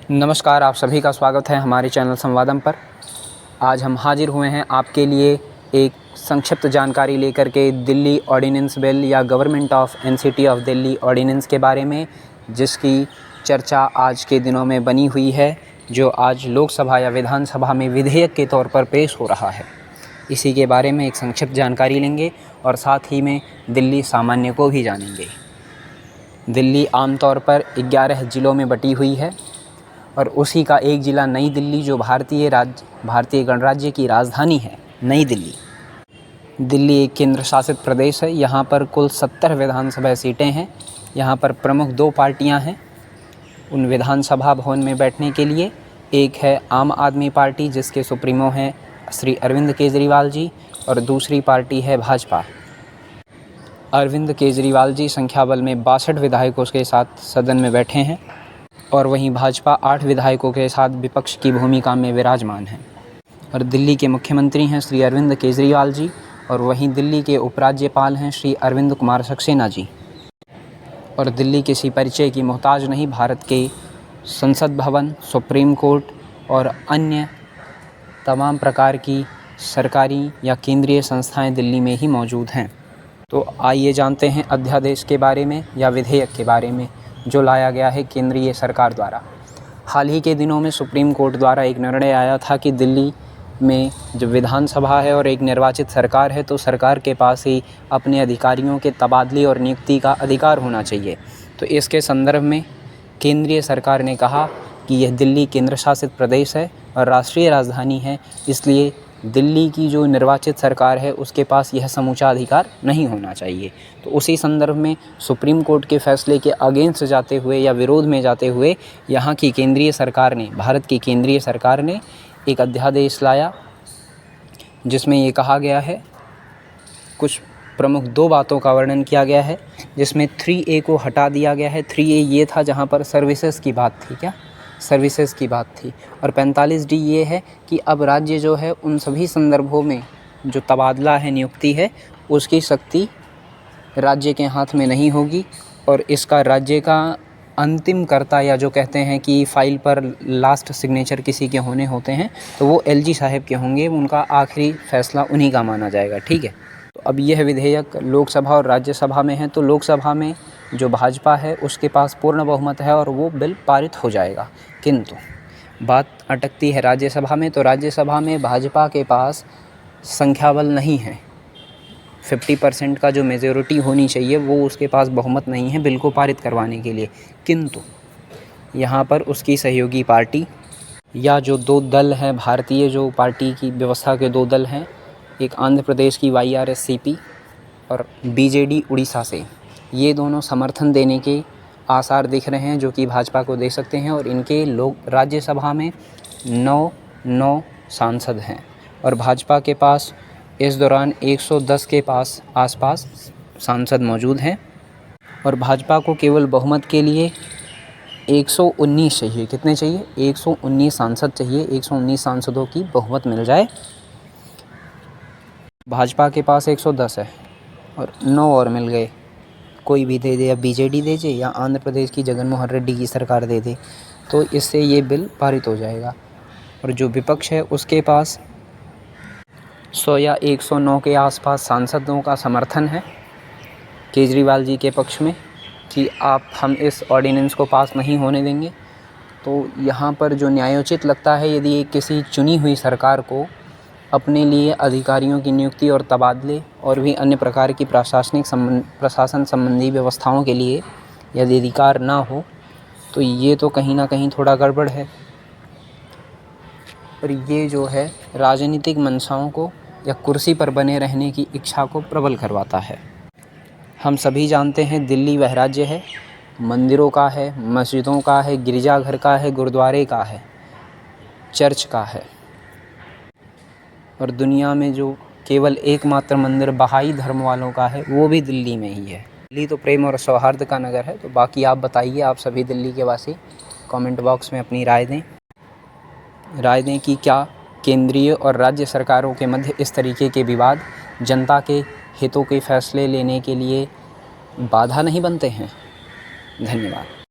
नमस्कार, आप सभी का स्वागत है हमारे चैनल संवादम पर। आज हम हाजिर हुए हैं आपके लिए एक संक्षिप्त जानकारी लेकर के दिल्ली ऑर्डिनेंस बिल या government of NCT of Delhi ordinance के बारे में, जिसकी चर्चा आज के दिनों में बनी हुई है, जो आज लोकसभा या विधानसभा में विधेयक के तौर पर पेश हो रहा है। इसी के बारे में एक संक्षिप्त जानकारी लेंगे और साथ ही में दिल्ली सामान्य को भी जानेंगे। दिल्ली आमतौर पर 11 ज़िलों में बटी हुई है और उसी का एक ज़िला नई दिल्ली, जो भारतीय गणराज्य की राजधानी है, नई दिल्ली। दिल्ली एक केंद्र शासित प्रदेश है। यहाँ पर कुल 70 विधानसभा सीटें हैं। यहाँ पर प्रमुख 2 पार्टियाँ हैं उन विधानसभा भवन में बैठने के लिए। एक है आम आदमी पार्टी, जिसके सुप्रीमो हैं श्री अरविंद केजरीवाल जी, और दूसरी पार्टी है भाजपा। अरविंद केजरीवाल जी संख्या बल में 62 विधायकों के साथ सदन में बैठे हैं और वहीं भाजपा 8 विधायकों के साथ विपक्ष की भूमिका में विराजमान है। और दिल्ली के मुख्यमंत्री हैं श्री अरविंद केजरीवाल जी, और वहीं दिल्ली के उपराज्यपाल हैं श्री अरविंद कुमार सक्सेना जी। और दिल्ली किसी परिचय की मोहताज नहीं। भारत के संसद भवन, सुप्रीम कोर्ट और अन्य तमाम प्रकार की सरकारी या केंद्रीय संस्थाएं दिल्ली में ही मौजूद हैं। तो आइए जानते हैं अध्यादेश के बारे में या विधेयक के बारे में, जो लाया गया है केंद्रीय सरकार द्वारा। हाल ही के दिनों में सुप्रीम कोर्ट द्वारा एक निर्णय आया था कि दिल्ली में जो विधानसभा है और एक निर्वाचित सरकार है, तो सरकार के पास ही अपने अधिकारियों के तबादले और नियुक्ति का अधिकार होना चाहिए। तो इसके संदर्भ में केंद्रीय सरकार ने कहा कि यह दिल्ली केंद्र शासित प्रदेश है और राष्ट्रीय राजधानी है, इसलिए दिल्ली की जो निर्वाचित सरकार है उसके पास यह समूचा अधिकार नहीं होना चाहिए। तो उसी संदर्भ में सुप्रीम कोर्ट के फैसले के अगेंस्ट जाते हुए या विरोध में जाते हुए यहाँ की केंद्रीय सरकार ने, भारत की केंद्रीय सरकार ने एक अध्यादेश लाया, जिसमें ये कहा गया है, कुछ प्रमुख 2 बातों का वर्णन किया गया है, जिसमें 3A को हटा दिया गया है। 3A ये था जहाँ पर सर्विसेज की बात थी, क्या सर्विसेज की बात थी, और 45D ये है कि अब राज्य जो है उन सभी संदर्भों में जो तबादला है, नियुक्ति है, उसकी शक्ति राज्य के हाथ में नहीं होगी और इसका राज्य का अंतिम कर्ता, या जो कहते हैं कि फाइल पर लास्ट सिग्नेचर किसी के होने होते हैं, तो वो LG साहब के होंगे। उनका आखिरी फैसला उन्हीं का माना जाएगा। ठीक है। तो अब यह विधेयक लोकसभा और राज्यसभा में है। तो लोकसभा में जो भाजपा है उसके पास पूर्ण बहुमत है और वो बिल पारित हो जाएगा, किंतु बात अटकती है राज्यसभा में। तो राज्यसभा में भाजपा के पास संख्या बल नहीं है। 50% का जो मेजॉरिटी होनी चाहिए वो उसके पास बहुमत नहीं है बिल को पारित करवाने के लिए। किंतु यहाँ पर उसकी सहयोगी पार्टी या जो 2 दल हैं, भारतीय जो पार्टी की व्यवस्था के 2 दल हैं, एक आंध्र प्रदेश की YRSCP और BJD उड़ीसा से, ये दोनों समर्थन देने के आसार दिख रहे हैं, जो कि भाजपा को दे सकते हैं। और इनके लोग राज्यसभा में 9 सांसद हैं और भाजपा के पास इस दौरान 110 के आसपास सांसद मौजूद हैं। और भाजपा को केवल बहुमत के लिए 119 चाहिए। कितने चाहिए? 119 सांसद चाहिए। 119 सांसदों की बहुमत मिल जाए। भाजपा के पास 110 है और 9 और मिल गए। कोई भी दे दे, या BJD दे दे या आंध्र प्रदेश की जगनमोहन रेड्डी की सरकार दे दे, तो इससे ये बिल पारित हो जाएगा। और जो विपक्ष है उसके पास 100 या 109 के आसपास सांसदों का समर्थन है केजरीवाल जी के पक्ष में कि हम इस ऑर्डिनेंस को पास नहीं होने देंगे। तो यहाँ पर जो न्यायोचित लगता है, यदि किसी चुनी हुई सरकार को अपने लिए अधिकारियों की नियुक्ति और तबादले और भी अन्य प्रकार की प्रशासन संबंधी व्यवस्थाओं के लिए यदि अधिकार ना हो, तो ये तो कहीं ना कहीं थोड़ा गड़बड़ है। और ये जो है राजनीतिक मंशाओं को या कुर्सी पर बने रहने की इच्छा को प्रबल करवाता है। हम सभी जानते हैं दिल्ली वह राज्य है, मंदिरों का है, मस्जिदों का है, गिरजाघर का है, गुरुद्वारे का है, चर्च का है। और दुनिया में जो केवल एकमात्र मंदिर बहाई धर्म वालों का है, वो भी दिल्ली में ही है। दिल्ली तो प्रेम और सौहार्द का नगर है। तो बाकी आप बताइए, आप सभी दिल्ली के वासी कमेंट बॉक्स में अपनी राय दें कि क्या केंद्रीय और राज्य सरकारों के मध्य इस तरीके के विवाद जनता के हितों के फैसले लेने के लिए बाधा नहीं बनते हैं। धन्यवाद।